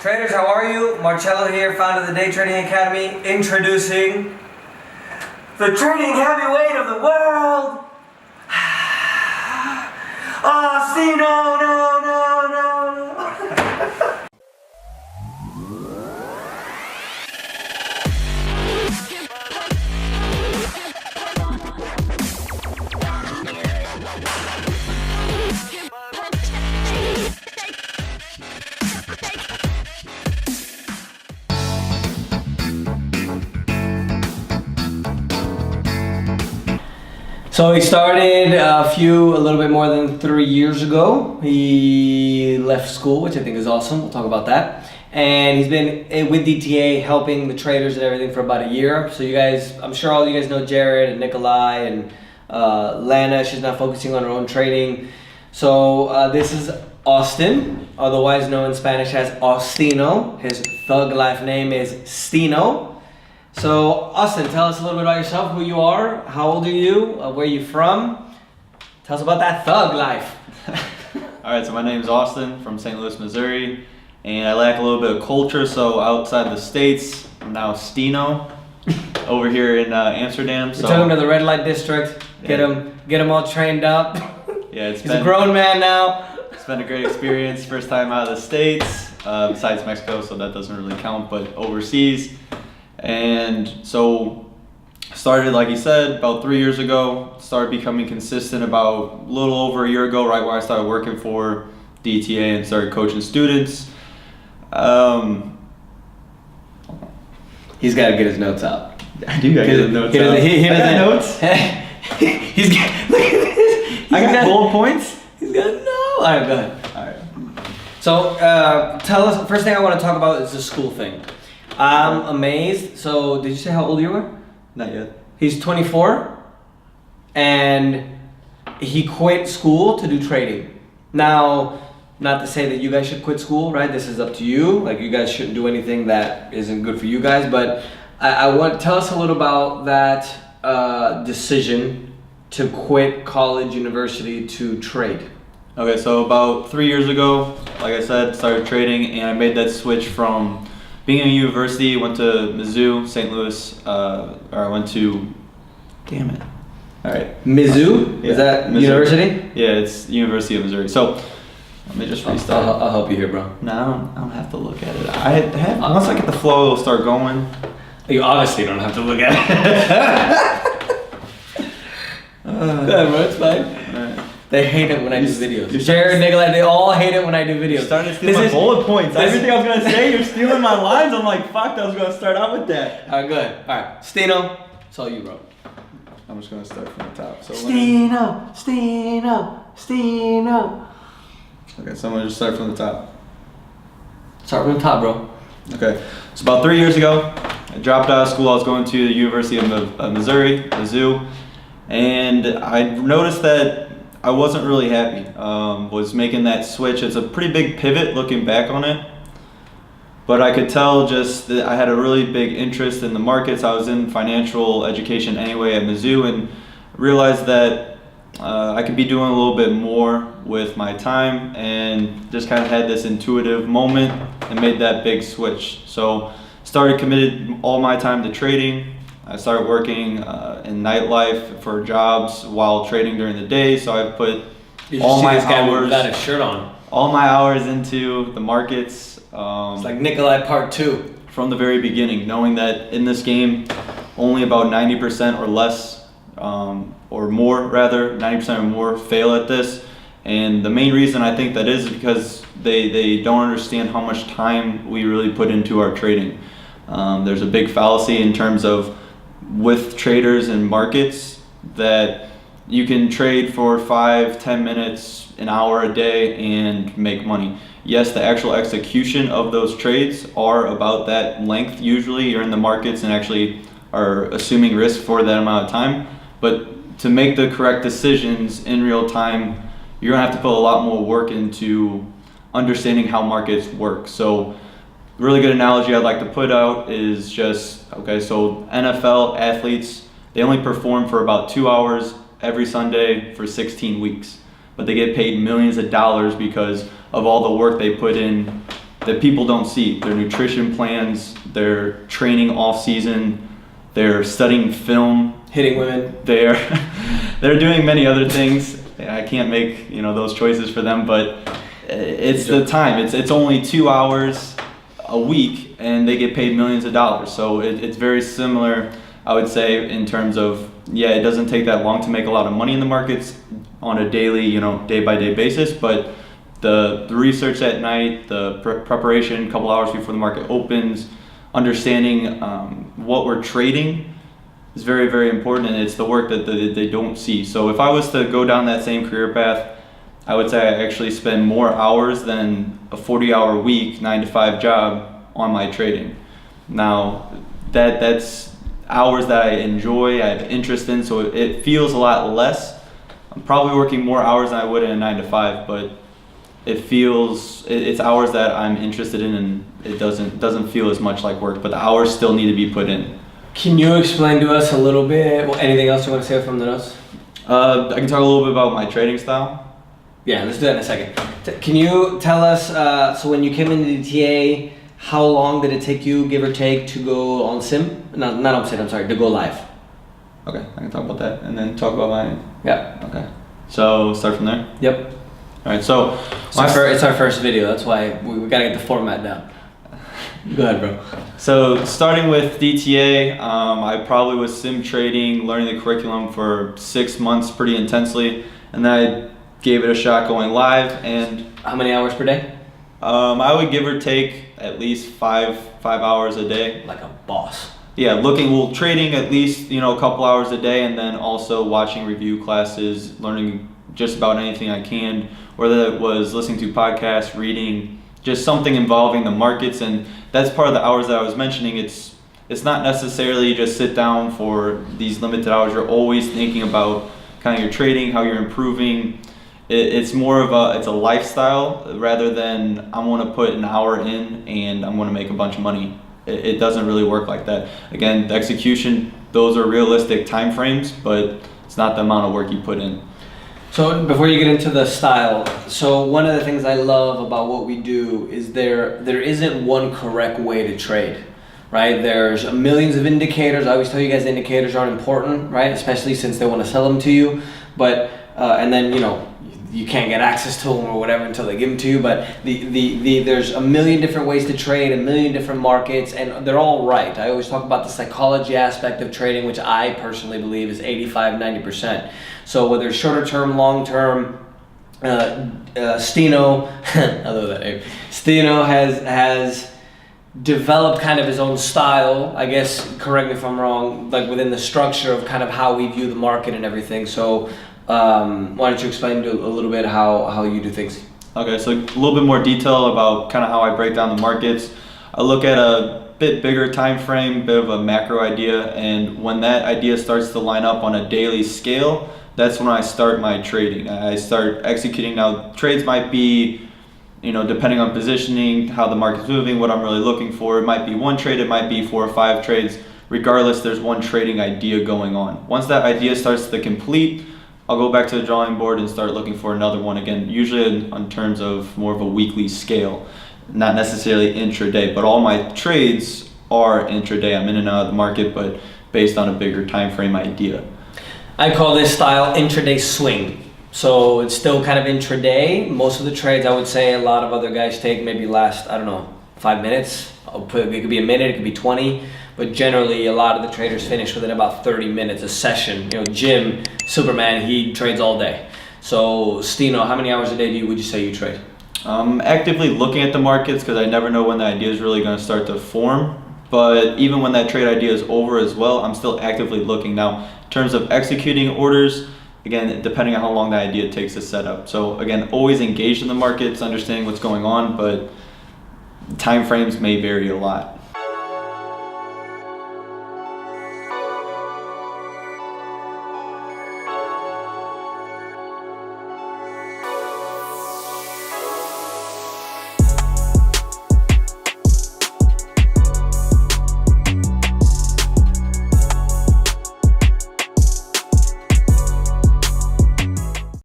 Traders, how are you? Marcello here, founder of the Day Trading Academy, introducing the trading heavyweight of the world. Oh, see, no. So he started a little bit more than 3 years ago. He left school, which I think is awesome. We'll talk about that. And he's been with DTA helping the traders and everything for about a year. So you guys, I'm sure all you guys know Jared and Nikolai and Lana. She's not focusing on her own trading. So this is Austin, otherwise known in Spanish as Austino. His thug life name is Stino. So, Austin, tell us a little bit about yourself, who you are, how old are you, where are you from? Tell us about that thug life. Alright, so my name is Austin from St. Louis, Missouri, and I lack a little bit of culture, so outside the States, I'm now Stino, over here in Amsterdam. We took him to the red light district, get him all trained up. Yeah, He's a grown man now. It's been a great experience, first time out of the States, besides Mexico, so that doesn't really count, but overseas. And so started, like you said, about 3 years ago, started becoming consistent about a little over a year ago, right where I started working for DTA and started coaching students. He's got to get his notes out. I do got to get his notes out. He doesn't notes. Look at this. I got bullet points. He's got no. All right, go ahead. All right. So tell us, first thing I want to talk about is the school thing. I'm amazed. So, did you say how old you were? Not yet. He's 24, and he quit school to do trading. Now, not to say that you guys should quit school, right? This is up to you. Like, you guys shouldn't do anything that isn't good for you guys. But I want tell us a little about that decision to quit college, university to trade. Okay, so about 3 years ago, like I said, started trading, and I made that switch from being in university, went to Mizzou, St. Louis, or I went to, damn it. All right. Mizzou? Yeah, is that Mizzou. University? Yeah, it's University of Missouri. So let me just restart. I'll help you here, bro. No, I don't have to look at it. Once I get the flow, it'll start going. You obviously don't have to look at it. Yeah, bro, it's fine. All right. They hate it when I do videos. Jared, Nikolai, they all hate it when I do videos. You're starting to steal my bullet points. Everything I was going to say, you're stealing my lines. I'm like, fuck, I was going to start out with that. All right, good. All right, Stino, it's all you, bro. I'm just going to start from the top. So Stino. Okay, so I'm going to just start from the top. Start from the top, bro. Okay, so about 3 years ago, I dropped out of school. I was going to the University of Missouri, Mizzou, and I noticed that I wasn't really happy. Was making that switch. It's a pretty big pivot looking back on it, but I could tell just that I had a really big interest in the markets. I was in financial education anyway at Mizzou, and realized that I could be doing a little bit more with my time, and just kind of had this intuitive moment and made that big switch. So committed all my time to trading. I started working in nightlife for jobs while trading during the day, so I put all my hours without a shirt on. All my hours into the markets. It's like Nikolai Part 2. From the very beginning, knowing that in this game, only about 90% or less, or more rather, 90% or more fail at this. And the main reason I think that is because they don't understand how much time we really put into our trading. There's a big fallacy in terms of with traders and markets that you can trade for 5-10 minutes, an hour a day and make money. Yes, the actual execution of those trades are about that length. Usually you're in the markets and actually are assuming risk for that amount of time, but to make the correct decisions in real time, you're gonna have to put a lot more work into understanding how markets work. So really good analogy I'd like to put out is just, okay, so NFL athletes, they only perform for about 2 hours every Sunday for 16 weeks, but they get paid millions of dollars because of all the work they put in that people don't see. Their nutrition plans, their training off season, they're studying film, hitting women. They're doing many other things. I can't make those choices for them, but it's the time. It's only 2 hours a week, and they get paid millions of dollars. So it's very similar, I would say, in terms of it doesn't take that long to make a lot of money in the markets on a daily, day by day basis, but the research at night, the preparation a couple hours before the market opens, understanding what we're trading is very, very important, and it's the work that they don't see. So if I was to go down that same career path, I would say I actually spend more hours than a 40-hour week, 9-to-5 job on my trading. Now, that's hours that I enjoy, I have interest in, so it feels a lot less. I'm probably working more hours than I would in a 9-to-5, but it's hours that I'm interested in, and it doesn't feel as much like work, but the hours still need to be put in. Can you explain to us a little bit, anything else you want to say from the notes? I can talk a little bit about my trading style. Yeah, let's do that in a second. Can you tell us, so when you came into DTA, how long did it take you, give or take, to go on sim? Not on sim, I'm sorry, to go live. Okay, I can talk about that and then talk about mine. Yeah. Okay. So start from there? Yep. All right, so it's our first video, that's why we gotta get the format down. Go ahead, bro. So starting with DTA, I probably was sim trading, learning the curriculum for 6 months pretty intensely, and then I gave it a shot going live. And how many hours per day? I would give or take at least five hours a day. Like a boss. Yeah, trading at least a couple hours a day, and then also watching review classes, learning just about anything I can, whether it was listening to podcasts, reading, just something involving the markets. And that's part of the hours that I was mentioning. It's not necessarily just sit down for these limited hours. You're always thinking about kind of your trading, how you're improving. It's more of a lifestyle rather than I'm going to put an hour in and I'm going to make a bunch of money. It doesn't really work like that. Again, the execution, those are realistic time frames, but it's not the amount of work you put in. So before you get into the style, so one of the things I love about what we do is there isn't one correct way to trade, right? There's millions of indicators. I always tell you guys indicators aren't important, right? Especially since they want to sell them to you. But and then you can't get access to them or whatever until they give them to you. But there's a million different ways to trade, a million different markets, and they're all right. I always talk about the psychology aspect of trading, which I personally believe is 85-90%. So whether it's shorter term, long term, Stino, I love that name. Stino has developed kind of his own style, I guess, correct me if I'm wrong, like within the structure of kind of how we view the market and everything. So why don't you explain a little bit how you do things? Okay, so a little bit more detail about kind of how I break down the markets. I look at a bit bigger time frame, bit of a macro idea, and when that idea starts to line up on a daily scale, that's when I start my trading. I start executing. Now, trades might be, depending on positioning, how the market's moving, what I'm really looking for. It might be one trade, it might be 4 or 5 trades. Regardless, there's one trading idea going on. Once that idea starts to complete, I'll go back to the drawing board and start looking for another one again, usually in terms of more of a weekly scale, not necessarily intraday, but all my trades are intraday. I'm in and out of the market, but based on a bigger time frame idea. I call this style intraday swing. So it's still kind of intraday. Most of the trades, I would say, a lot of other guys take maybe last, 5 minutes. It could be a minute, it could be 20. But generally, a lot of the traders finish within about 30 minutes a session. Jim, Superman, he trades all day. So Stino, how many hours a day would you say you trade? I'm actively looking at the markets because I never know when the idea is really going to start to form. But even when that trade idea is over as well, I'm still actively looking. Now, in terms of executing orders, again, depending on how long the idea takes to set up. So again, always engaged in the markets, understanding what's going on, but time frames may vary a lot.